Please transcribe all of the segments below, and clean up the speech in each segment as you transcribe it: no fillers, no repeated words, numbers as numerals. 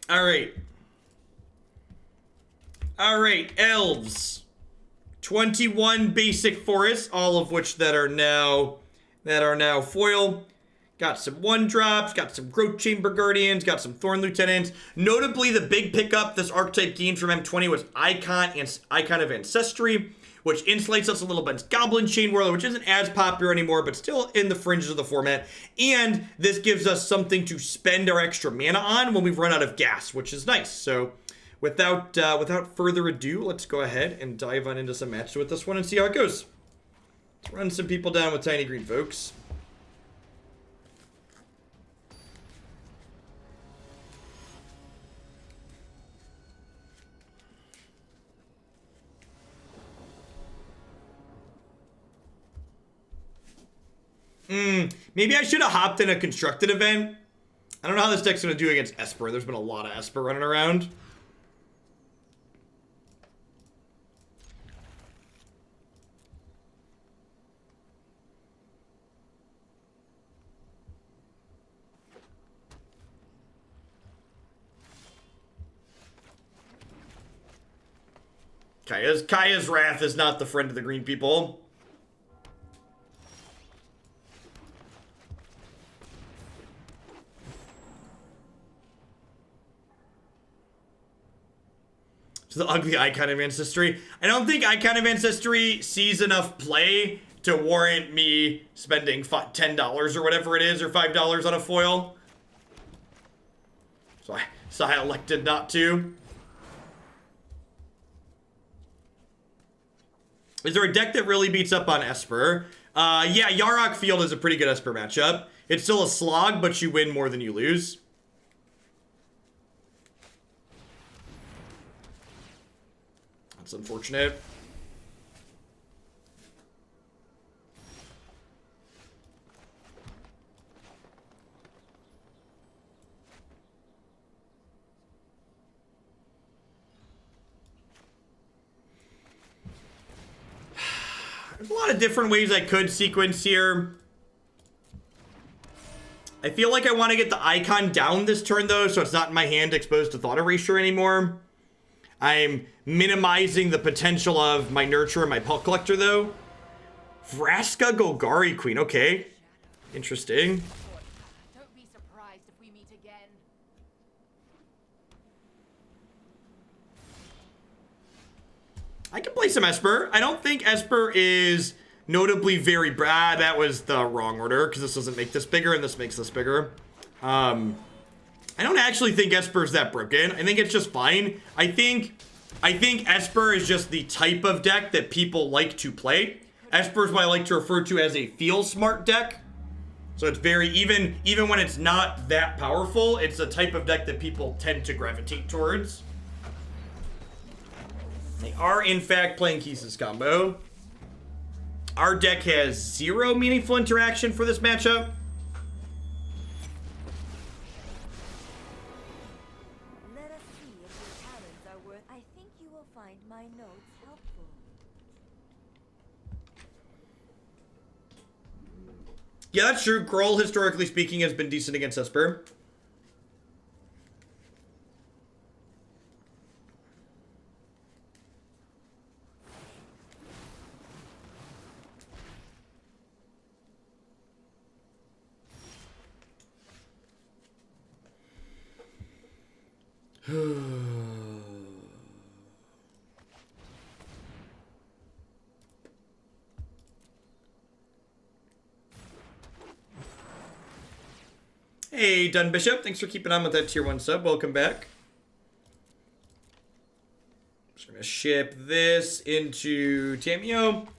All right. All right, elves. 21 basic forests, all of which that are now foil. Got some 1-drops, got some Growth Chamber Guardians, got some Thorn Lieutenants. Notably, the big pickup this archetype gained from M20 was Icon of Ancestry, which insulates us a little bit against Goblin Chain Whirler, which isn't as popular anymore, but still in the fringes of the format. And this gives us something to spend our extra mana on when we've run out of gas, which is nice. So without further ado, let's go ahead and dive on into some matches with this one and see how it goes. Let's run some people down with Tiny Green, folks. Maybe I should have hopped in a constructed event. I don't know how this deck's going to do against Esper. There's been a lot of Esper running around. Kaya's Wrath is not the friend of the green people. The ugly Icon of Ancestry. I don't think Icon of Ancestry sees enough play to warrant me spending $10 or whatever it is, or $5 on a foil. So I elected not to. Is there a deck that really beats up on Esper? Yeah, Yarok Field is a pretty good Esper matchup. It's still a slog, but you win more than you lose. That's unfortunate. There's a lot of different ways I could sequence here. I feel like I want to get the icon down this turn, though, so it's not in my hand exposed to Thought Erasure anymore. I'm minimizing the potential of my Nurture and my Pelt Collector, though. Vraska Golgari Queen, okay. Interesting. Don't be surprised if we meet again. I can play some Esper. I don't think Esper is notably very bad. That was the wrong order, because this doesn't make this bigger, and this makes this bigger. I don't actually think Esper is that broken. I think it's just fine. I think Esper is just the type of deck that people like to play. Esper is what I like to refer to as a feel smart deck. So it's very, even when it's not that powerful, it's a type of deck that people tend to gravitate towards. They are, in fact, playing Keese's combo. Our deck has 0 meaningful interaction for this matchup. Let us see if your talents are worth. I think you will find my notes helpful. Yeah, that's true. Cowl, historically speaking, has been decent against Esper. Hey, Dun Bishop, thanks for keeping on with that tier 1 sub. Welcome back. Just gonna ship this into Tamio.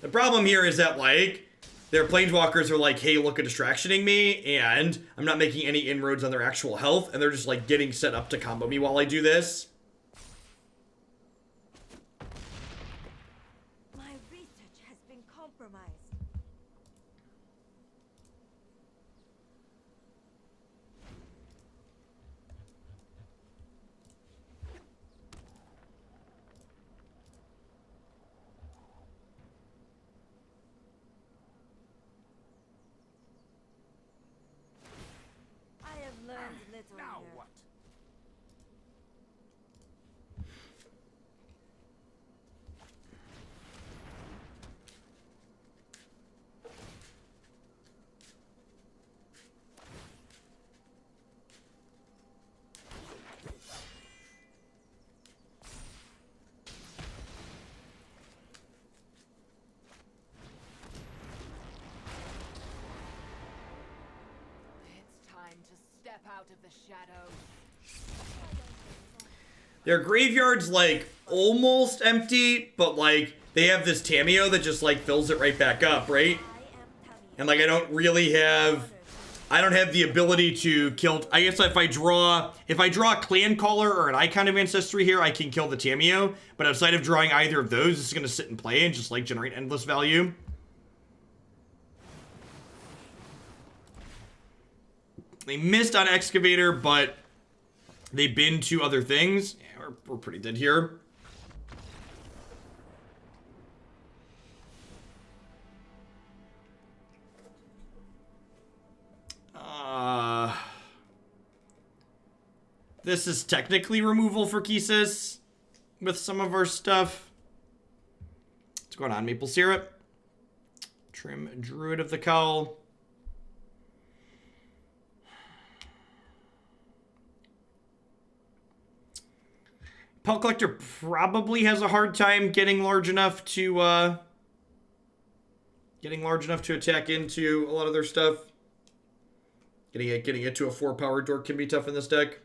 The problem here is that, like, their planeswalkers are like, hey, look at distractioning me, and I'm not making any inroads on their actual health, and they're just, like, getting set up to combo me while I do this. My research has been compromised. I have learned little Now here. what? Step out of the shadows. Their graveyard's like almost empty, but like they have this Tameo that just like fills it right back up, right? And like I don't have the ability to kill. I guess if I draw a Clancaller or an Icon of Ancestry here, I can kill the Tameo. But outside of drawing either of those, it's gonna sit and play and just like generate endless value. They missed on Excavator, but they've been to other things. Yeah, we're pretty dead here. This is technically removal for Kisis with some of our stuff. What's going on, Maple Syrup? Trim Druid of the Cowl. Pelt Collector probably has a hard time getting large enough to attack into a lot of their stuff. Getting it to a 4-power dork can be tough in this deck.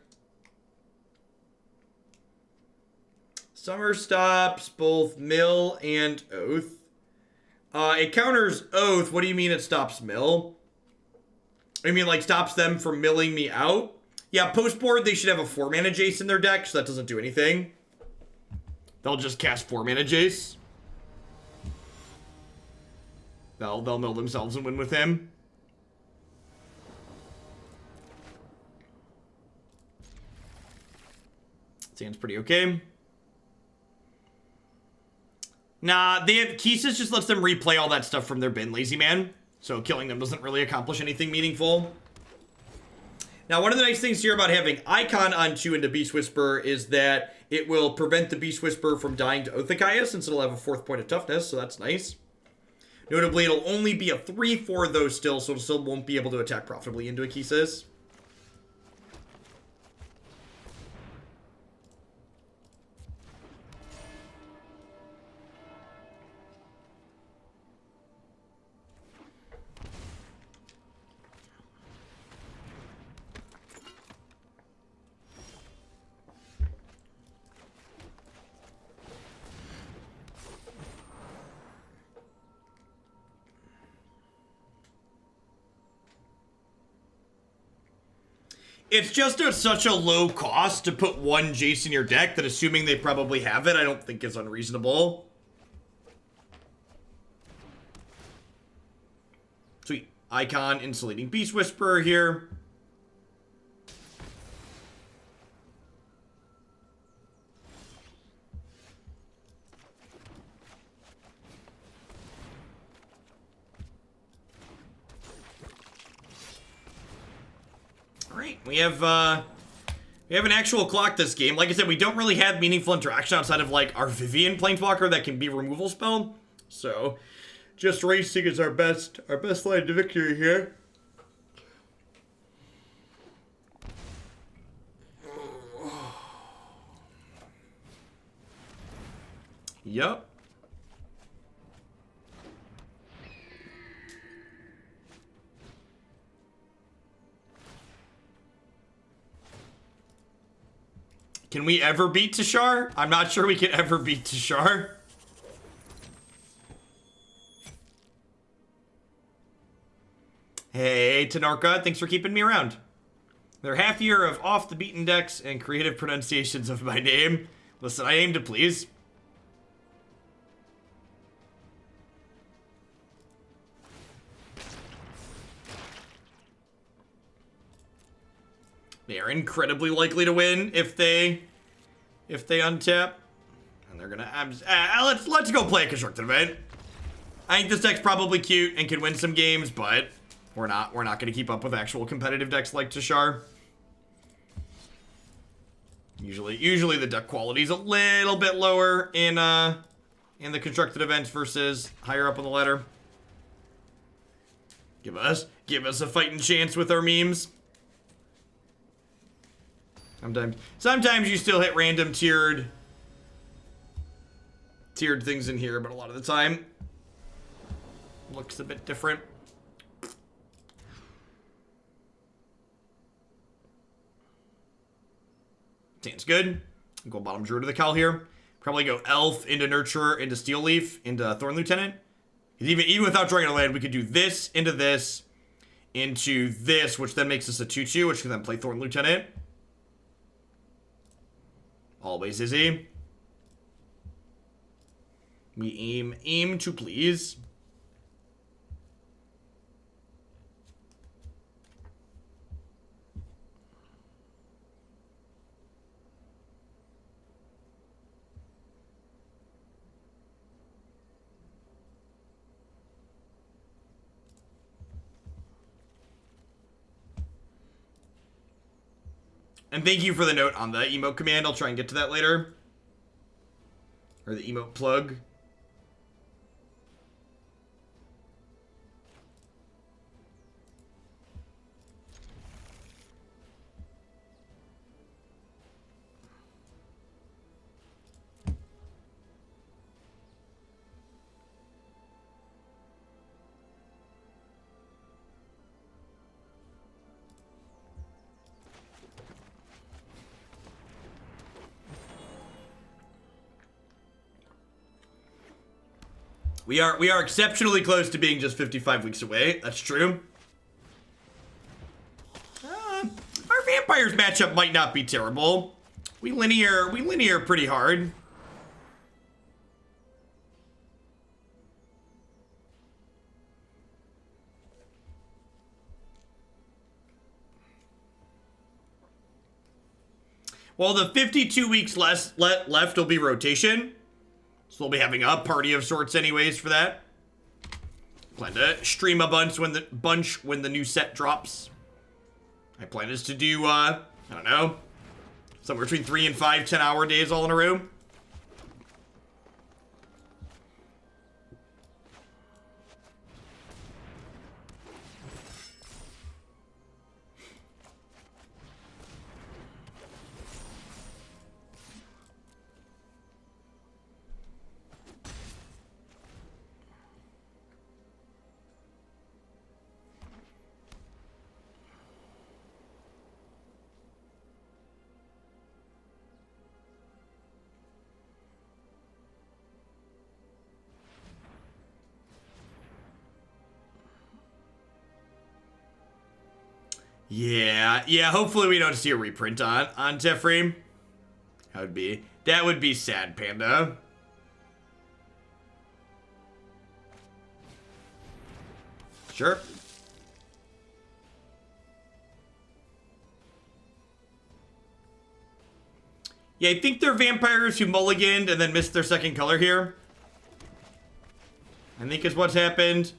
Summer stops both Mill and Oath. It counters Oath. What do you mean it stops Mill? I mean, like, stops them from milling me out? Yeah, post-board, they should have a 4-mana Jace in their deck, so that doesn't do anything. They'll just cast 4-mana Jace. They'll mill themselves and win with him. Seems pretty okay. Nah, Kisis just lets them replay all that stuff from their bin, lazy man. So killing them doesn't really accomplish anything meaningful. Now, one of the nice things here about having Icon on 2 into Beast Whisperer is that it will prevent the Beast Whisperer from dying to Oathakaya, since it'll have a 4th point of toughness, so that's nice. Notably, it'll only be a 3/4 though still, so it still won't be able to attack profitably into a Kisis. It's just at such a low cost to put one Jace in your deck that assuming they probably have it, I don't think is unreasonable. Sweet. Icon insulating Beast Whisperer here. Alright, we have an actual clock this game. Like I said, we don't really have meaningful interaction outside of like our Vivien Planeswalker that can be removal spell. So just racing is our best line to victory here. Yup. Can we ever beat Tashar? I'm not sure we can ever beat Tashar. Hey, Tanorka, thanks for keeping me around. Their half year of off the beaten decks and creative pronunciations of my name. Listen, I aim to please. They are incredibly likely to win if they untap, and they're gonna. Let's go play a constructed event. I think this deck's probably cute and can win some games, but we're not gonna keep up with actual competitive decks like Tashar. Usually the deck quality is a little bit lower in the constructed events versus higher up on the ladder. Give us a fighting chance with our memes. Sometimes you still hit random tiered things in here, but a lot of the time looks a bit different. Sounds good. Go bottom Druid to the Cowl here. Probably go Elf into Nurturer, into Steel Leaf, into Thorn Lieutenant. Even without drawing a land, we could do this, into this, which then makes us a 2-2, which can then play Thorn Lieutenant. Always Izzy. We aim to please. And thank you for the note on the emote command. I'll try and get to that later. Or the emote plug. We are exceptionally close to being just 55 weeks away. That's true. Our vampires matchup might not be terrible. We linear pretty hard. Well, the 52 weeks left will be rotation. So we'll be having a party of sorts anyways for that. Plan to stream a bunch when the new set drops. My plan is to do, I don't know, somewhere between 3 and 5 10-hour days all in a row. Yeah, hopefully we don't see a reprint on Teframe. That would be sad, Panda. Sure. Yeah, I think they're vampires who mulliganed and then missed their second color here. I think is what's happened.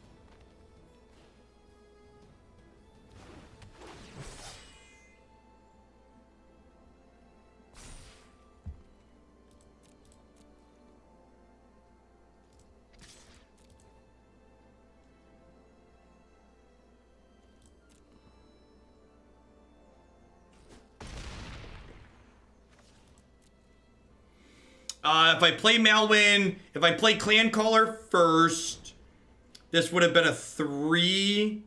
If I play Marwyn, if I play Clancaller first, this would have been a 3.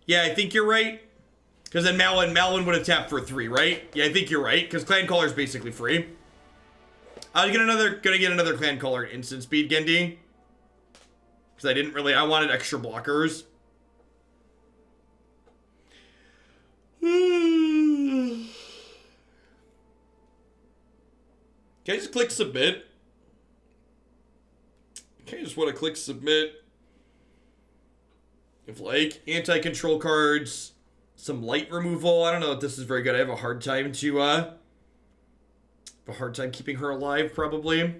Yeah, I think you're right. Because then Marwyn would have tapped for a 3, right? Yeah, I think you're right. Because Clancaller is basically free. I was gonna get another Clancaller instant speed Gendy. Because I wanted extra blockers. Can I just click submit? Okay, I just want to click submit. If like anti-control cards, some light removal. I don't know if this is very good. I have a hard time keeping her alive probably.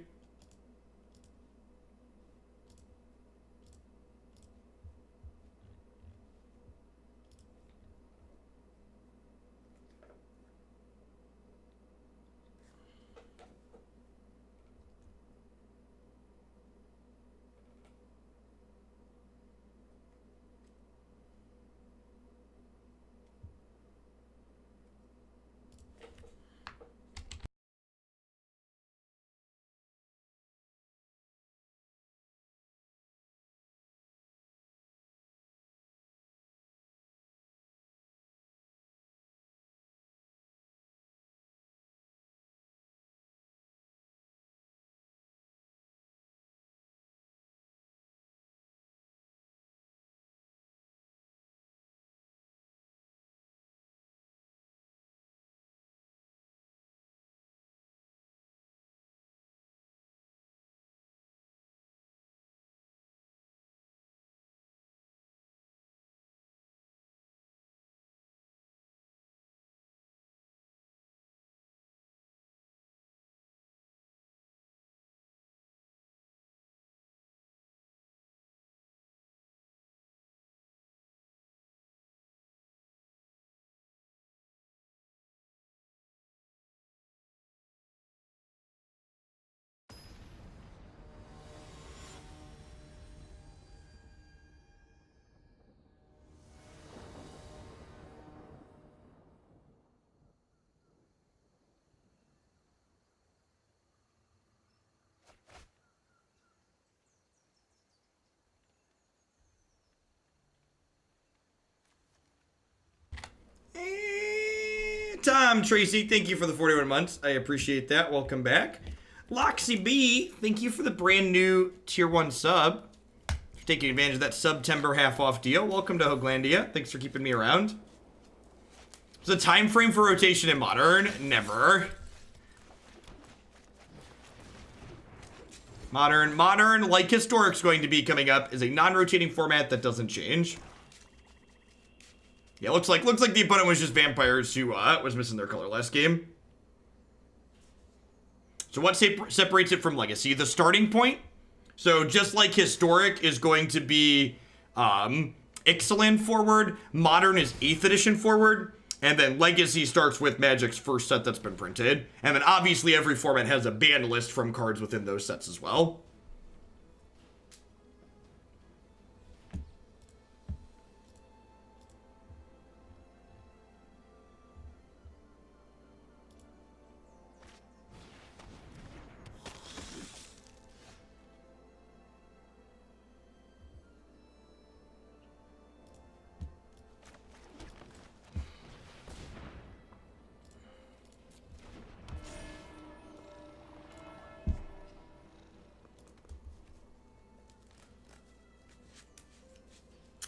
Tom Tracy, thank you for the 41 months. I appreciate that. Welcome back. Loxy B, thank you for the brand new tier 1 sub. For taking advantage of that September half off deal. Welcome to Hoaglandia. Thanks for keeping me around. Is a time frame for rotation in Modern? Never. Modern, like Historic's going to be coming up, is a non-rotating format that doesn't change. Yeah, looks like the opponent was just vampires who was missing their color last game. So what separates it from Legacy? The starting point. So just like Historic is going to be Ixalan forward, Modern is 8th edition forward, and then Legacy starts with Magic's first set that's been printed. And then obviously every format has a ban list from cards within those sets as well.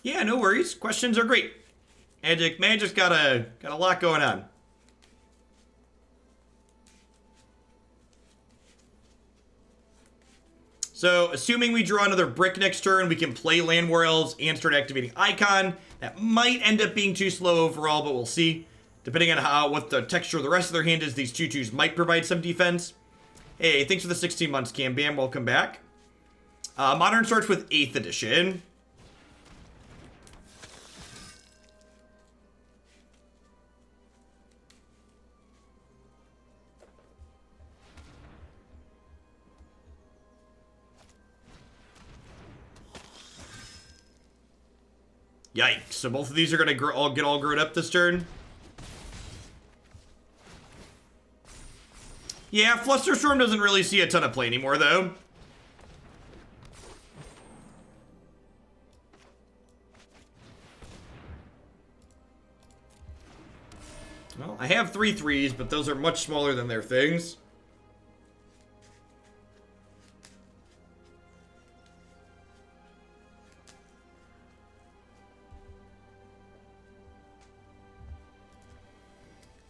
Yeah, no worries. Questions are great. Magic's got a lot going on. So, assuming we draw another brick next turn, we can play Llanowar Elves and start activating Icon. That might end up being too slow overall, but we'll see. Depending on what the texture of the rest of their hand is, these 2/2s might provide some defense. Hey, thanks for the 16 months, Cam Bam. Welcome back. Modern starts with 8th edition. Yikes. So both of these are going to all get grown up this turn. Yeah, Flusterstorm doesn't really see a ton of play anymore, though. Well, I have 3 3s, but those are much smaller than their things.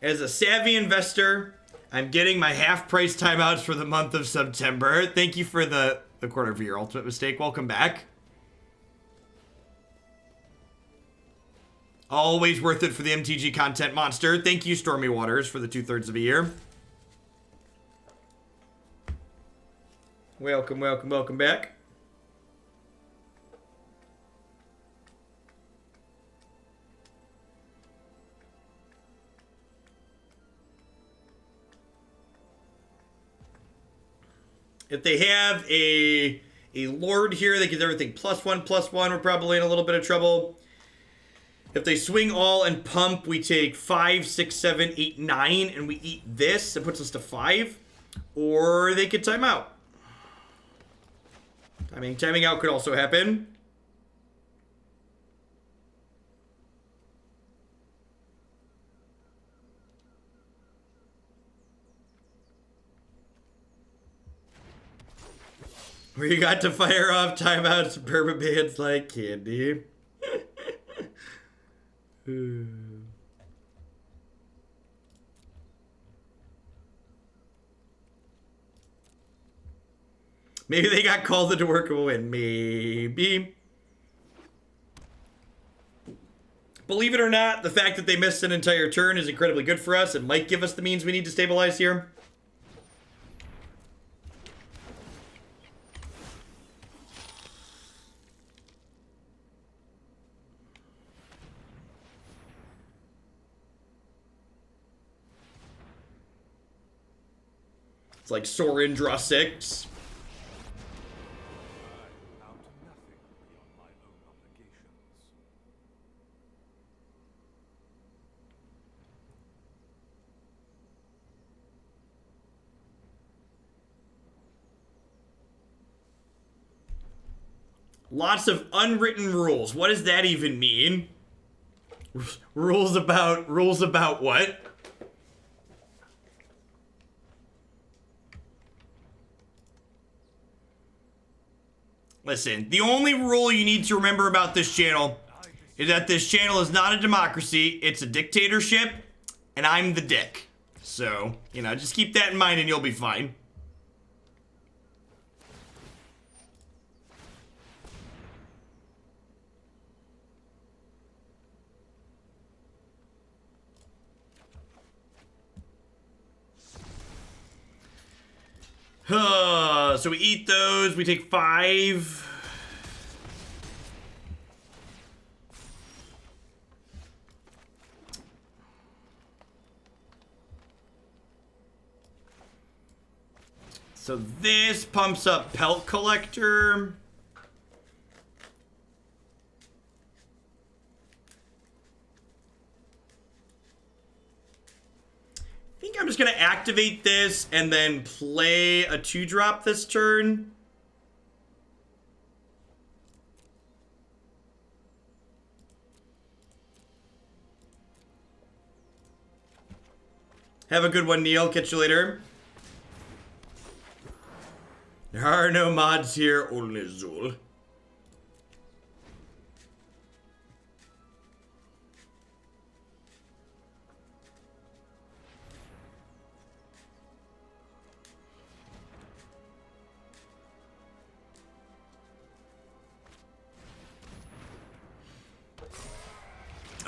As a savvy investor, I'm getting my half-price timeouts for the month of September. Thank you for the quarter for your ultimate mistake. Welcome back. Always worth it for the MTG content monster. Thank you, Stormy Waters, for the 2/3 of a year. Welcome, welcome, welcome back. If they have a Lord here that gives everything +1/+1, we're probably in a little bit of trouble. If they swing all and pump, we take 5, 6, 7, 8, 9, and we eat this. It puts us to 5. Or they could time out. Timing out could also happen. Where you got to fire off timeouts and permabands like candy. Maybe they got called into work and win. Maybe. Believe it or not, the fact that they missed an entire turn is incredibly good for us. It might give us the means we need to stabilize here. It's like Sorin, draw 6. Lots of unwritten rules. What does that even mean? Rules about what? Listen, the only rule you need to remember about this channel is that this channel is not a democracy, it's a dictatorship, and I'm the dick. So, you know, just keep that in mind and you'll be fine. So we eat those, we take 5. So this pumps up Pelt Collector. I think I'm just gonna activate this and then play a 2-drop this turn. Have a good one, Neil. Catch you later. There are no mods here, only Zul.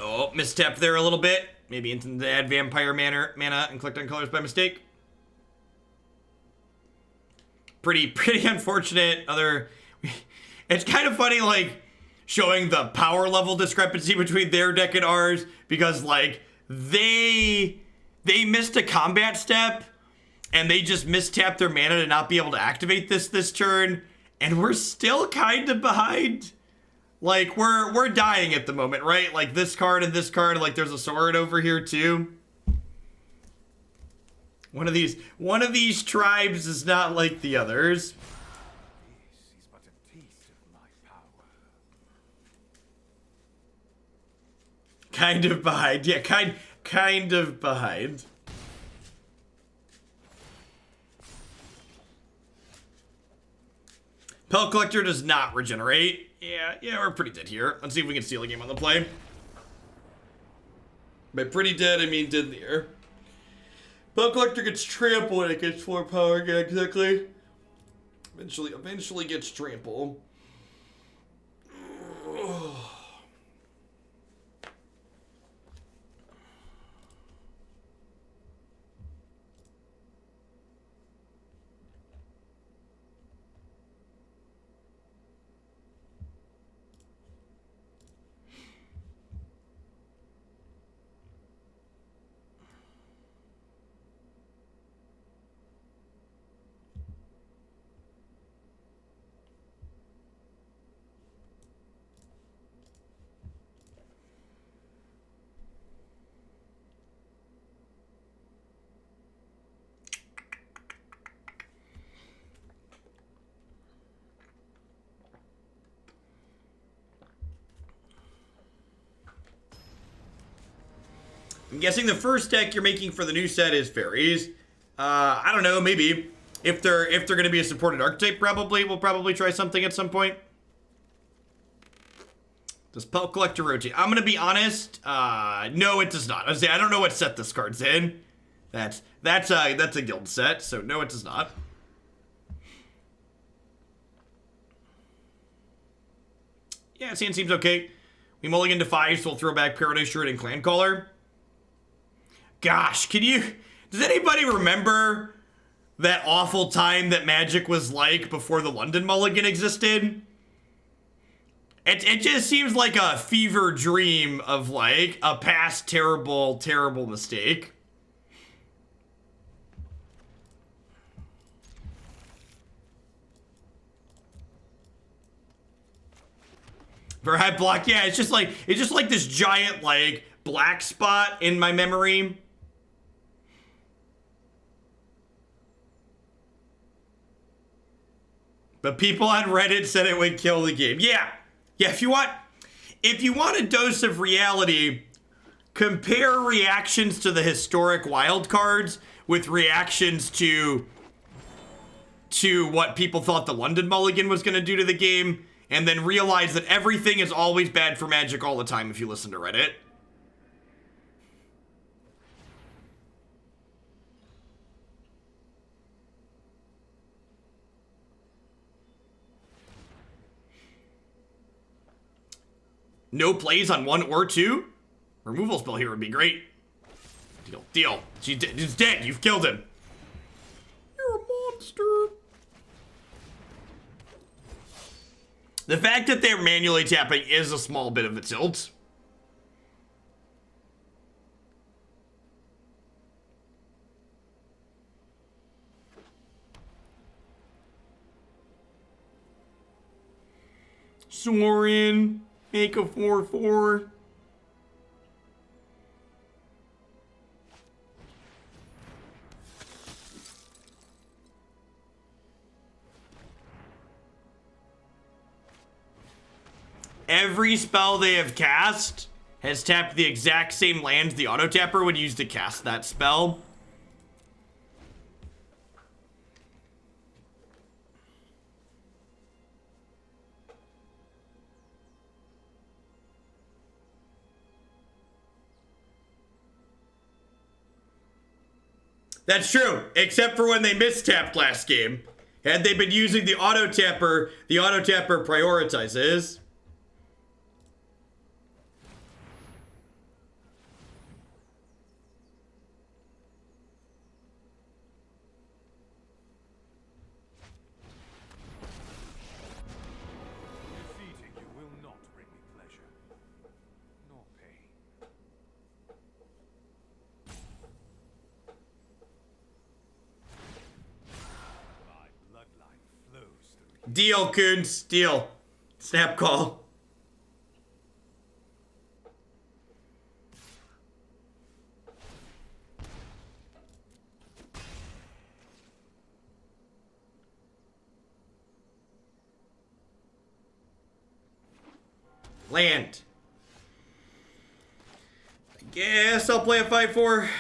Oh, misstep there a little bit. Maybe into the add vampire mana and clicked on colors by mistake. Pretty unfortunate. It's kind of funny, like, showing the power level discrepancy between their deck and ours, because, like, they missed a combat step and they just mistapped their mana to not be able to activate this turn, and we're still kind of behind. Like, we're dying at the moment, right? Like, this card and this card, like, there's a sword over here too. One of these tribes is not like the others. This is but a taste of my power. Kind of behind. Yeah, kind of behind. Pelt Collector does not regenerate. Yeah, we're pretty dead here. Let's see if we can steal a game on the play. By pretty dead, I mean dead in the air. Pelt Collector gets trampled when it gets 4 power, yeah, exactly. Eventually gets trampled. I'm guessing the first deck you're making for the new set is fairies. I don't know, maybe. If they're gonna be a supported archetype, we'll probably try something at some point. Does Pelt Collector rotate? I'm gonna be honest, no it does not. I don't know what set this card's in. That's a guild set, so no it does not. Yeah, it seems okay. We mulligan to 5, so we'll throw back Paradise Druid and Clancaller. Gosh, does anybody remember that awful time that Magic was like before the London Mulligan existed? It just seems like a fever dream of, like, a past terrible, terrible mistake. For head block, yeah, it's just like this giant, like, black spot in my memory. But people on Reddit said it would kill the game. Yeah, if you want a dose of reality, compare reactions to the historic wild cards with reactions to to what people thought the London Mulligan was going to do to the game, and then realized that everything is always bad for Magic all the time if you listen to Reddit. No plays on 1 or 2? Removal spell here would be great. Deal. He's dead. You've killed him. You're a monster. The fact that they're manually tapping is a small bit of a tilt. Sorin, make a 4/4. Every spell they have cast has tapped the exact same lands the auto tapper would use to cast that spell. That's true, except for when they mistapped last game. Had they been using the auto tapper prioritizes. Defeating you will not bring me pleasure, nor pain. My bloodline flows through you. Deal, Coons, deal. Snap call. Land. I guess I'll play a 5/4.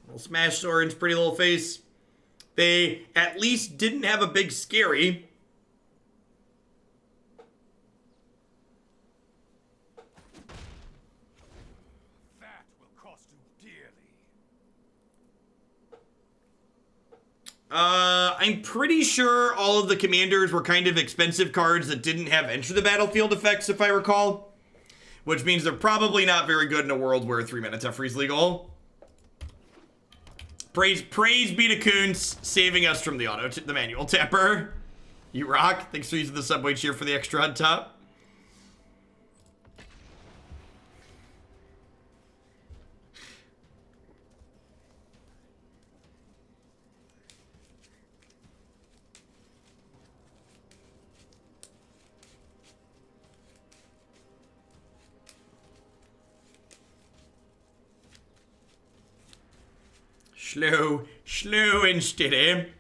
We'll smash Sorin's pretty little face. They at least didn't have a big scary. That will cost you dearly. I'm pretty sure all of the commanders were kind of expensive cards that didn't have enter the battlefield effects, if I recall. Which means they're probably not very good in a world where 3-mana Teferi is legal. Praise be to Coons, saving us from the manual tapper. You rock. Thanks for using the subway cheer for the extra on top. Slow and steady.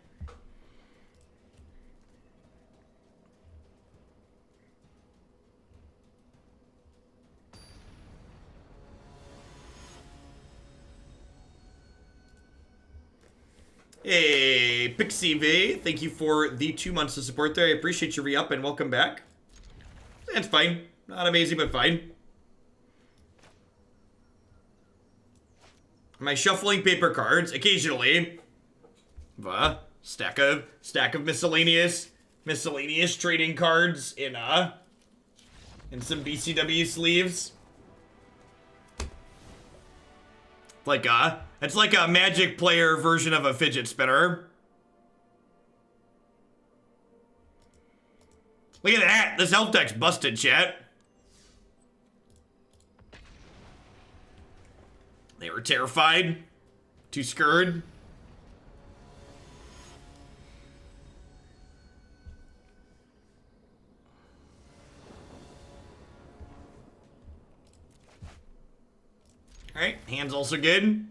Hey, Pixie V, thank you for the 2 months of support there. I appreciate your re-up and welcome back. That's fine. Not amazing, but fine. Am I shuffling paper cards? Occasionally. Stack of miscellaneous trading cards in some BCW sleeves. It's like a Magic player version of a fidget spinner. Look at that! This elf deck's busted, chat. They were terrified. Too scared. Alright, hand's also good.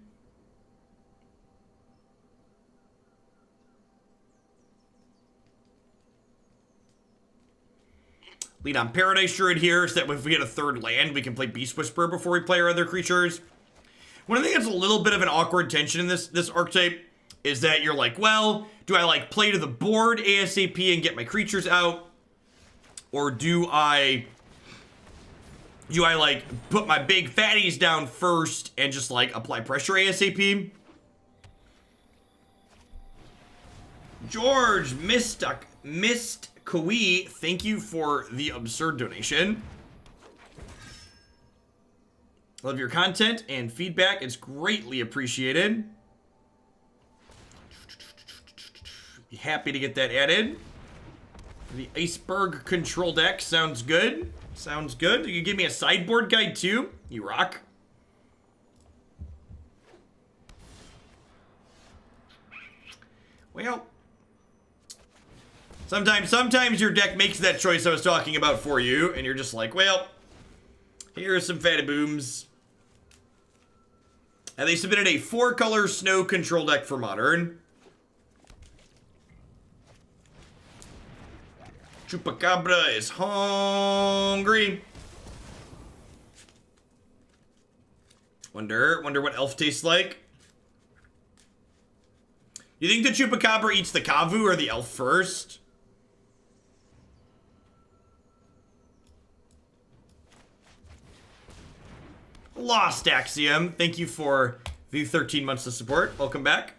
Lead on Paradise Druid here, so that if we get a third land, we can play Beast Whisperer before we play our other creatures. One thing that's a little bit of an awkward tension in this archetype is that you're like, well, do I like play to the board ASAP and get my creatures out? Or do I like put my big fatties down first and just like apply pressure ASAP? George Mist Kui, thank you for the absurd donation. Love your content and feedback. It's greatly appreciated. Be happy to get that added. The Iceberg control deck sounds good. Sounds good. You give me a sideboard guide too. You rock. Well, sometimes your deck makes that choice I was talking about for you, and you're just like, well, here's some fatty booms. And they submitted a 4-color snow control deck for Modern. Chupacabra is hungry. Wonder what elf tastes like. You think the Chupacabra eats the Kavu or the elf first? Lost Axiom, thank you for the 13 months of support. Welcome back.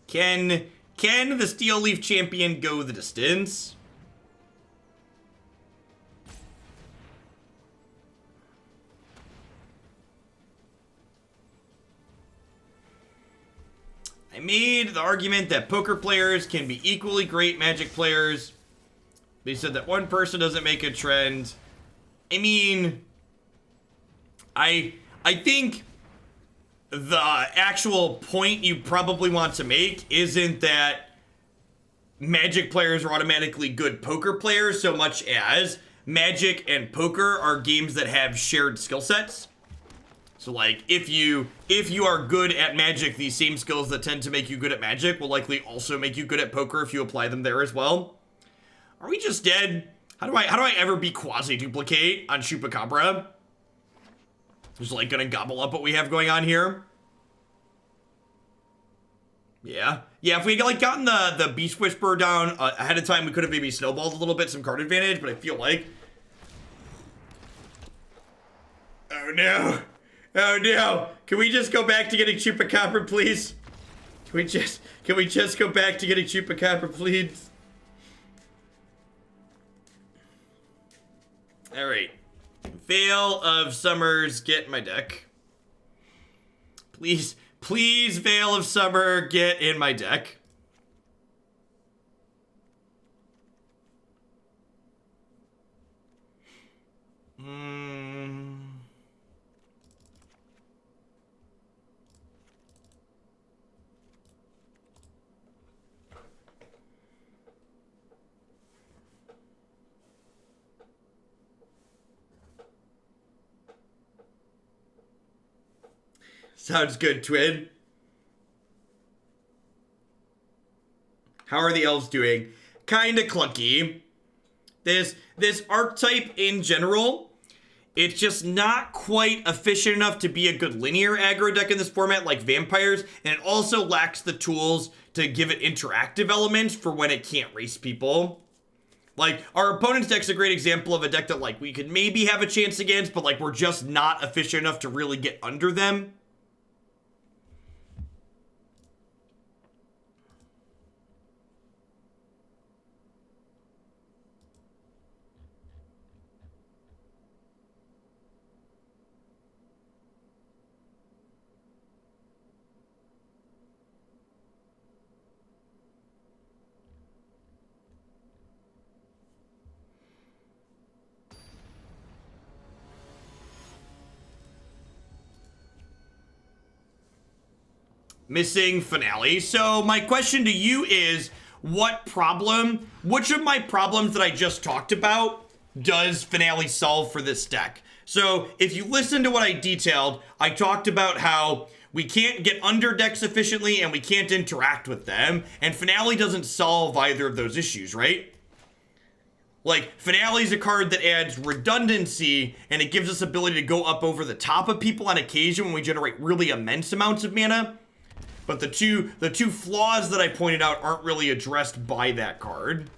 Can the Steel Leaf Champion go the distance? I made the argument that poker players can be equally great Magic players. They said that one person doesn't make a trend. I mean, I think the actual point you probably want to make isn't that Magic players are automatically good poker players so much as Magic and poker are games that have shared skill sets. So like if you are good at Magic, these same skills that tend to make you good at Magic will likely also make you good at poker if you apply them there as well. Are we just dead? How do I ever be quasi-duplicate on Chupacabra? Just like gonna gobble up what we have going on here. Yeah, if we like gotten the Beast Whisperer down ahead of time, we could have maybe snowballed a little bit, some card advantage, but I feel like, oh no, can we just go back to getting Chupacabra, please? Can we just go back to getting Chupacabra, please? All right. Veil of Summers, get in my deck. Please, Veil of Summer, get in my deck. Sounds good, Twin. How are the elves doing? Kinda clunky. This archetype in general, it's just not quite efficient enough to be a good linear aggro deck in this format like vampires, and it also lacks the tools to give it interactive elements for when it can't race people. Like, our opponent's deck's a great example of a deck that, like, we could maybe have a chance against, but, like, we're just not efficient enough to really get under them. Missing finale. So my question to you is, which of my problems that I just talked about does Finale solve for this deck? So if you listen to what I detailed, I talked about how we can't get under decks efficiently and we can't interact with them, and Finale doesn't solve either of those issues, right? Like, Finale's a card that adds redundancy, and it gives us ability to go up over the top of people on occasion when we generate really immense amounts of mana. But the two flaws that I pointed out aren't really addressed by that card.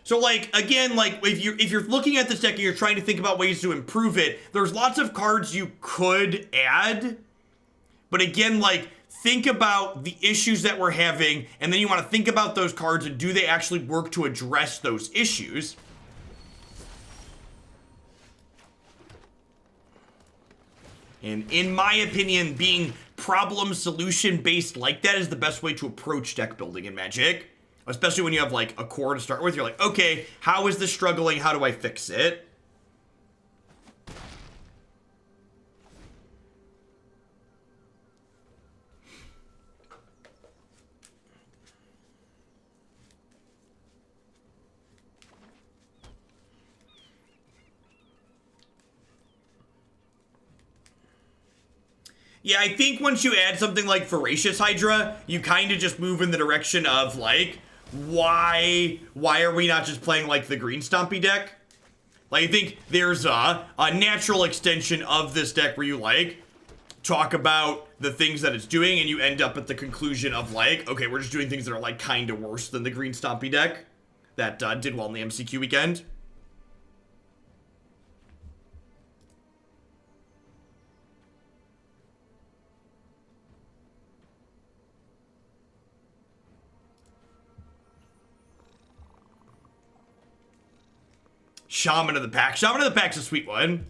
So, like, again, like, if you're looking at this deck and you're trying to think about ways to improve it, there's lots of cards you could add. But again, like, think about the issues that we're having, and then you want to think about those cards and do they actually work to address those issues. And in my opinion, being problem-solution based like that is the best way to approach deck building in Magic. Especially when you have, like, a core to start with. You're like, okay, how is this struggling? How do I fix it? Yeah, I think once you add something like Voracious Hydra, you kind of just move in the direction of, like, why are we not just playing, like, the green stompy deck? Like, I think there's a natural extension of this deck where you, like, talk about the things that it's doing, and you end up at the conclusion of, like, okay, we're just doing things that are, like, kind of worse than the green stompy deck that did well in the MCQ weekend. Shaman of the Pack. Shaman of the Pack's a sweet one.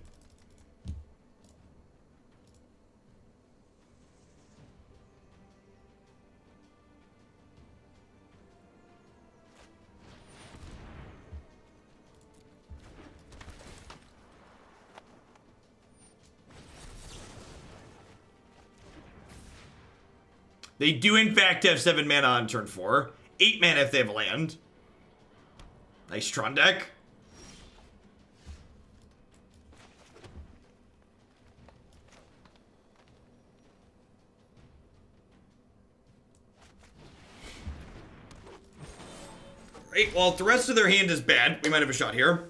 They do in fact have 7 mana on turn 4. 8 mana if they have a land. Nice Tron deck. Right, well, if the rest of their hand is bad, we might have a shot here.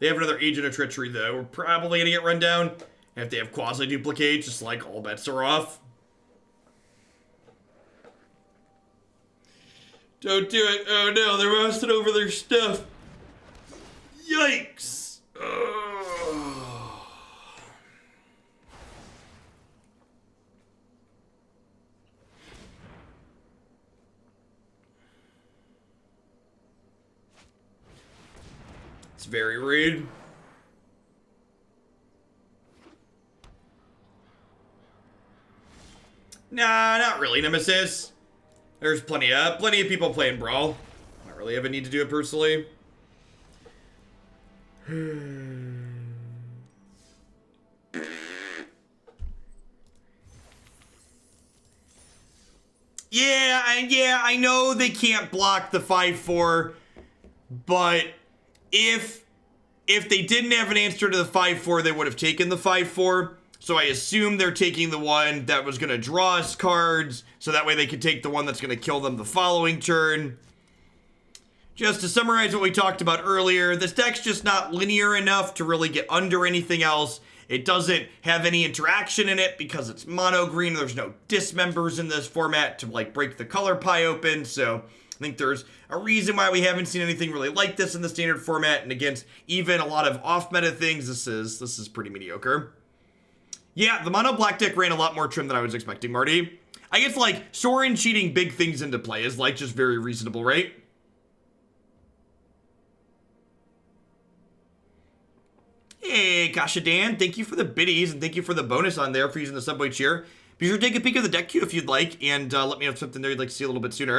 They have another Agent of Treachery, though. We're probably gonna get run down. And if they have Quasi-Duplicate, just like all bets are off. Don't do it. Oh no, they're rusting over their stuff. Yikes. Ugh. It's very rude. Nah, not really, Nemesis. There's plenty of people playing Brawl. I don't really have a need to do it personally. Yeah, I know they can't block the 5/4, but if they didn't have an answer to the 5/4, they would have taken the 5/4. So I assume they're taking the one that was going to draw us cards, so that way they could take the one that's going to kill them the following turn. Just to summarize what we talked about earlier, this deck's just not linear enough to really get under anything else. It doesn't have any interaction in it because it's mono green. There's no dismembers in this format to, like, break the color pie open, so I think there's a reason why we haven't seen anything really like this in the standard format, and against even a lot of off-meta things, this is pretty mediocre. Yeah, the mono black deck ran a lot more trim than I was expecting, Marty. I guess, like, Sorin cheating big things into play is, like, just very reasonable, right? Hey, Kasha Dan, thank you for the biddies, and thank you for the bonus on there for using the Subway cheer. Be sure to take a peek at the deck queue if you'd like, and let me know if something there you'd like to see a little bit sooner.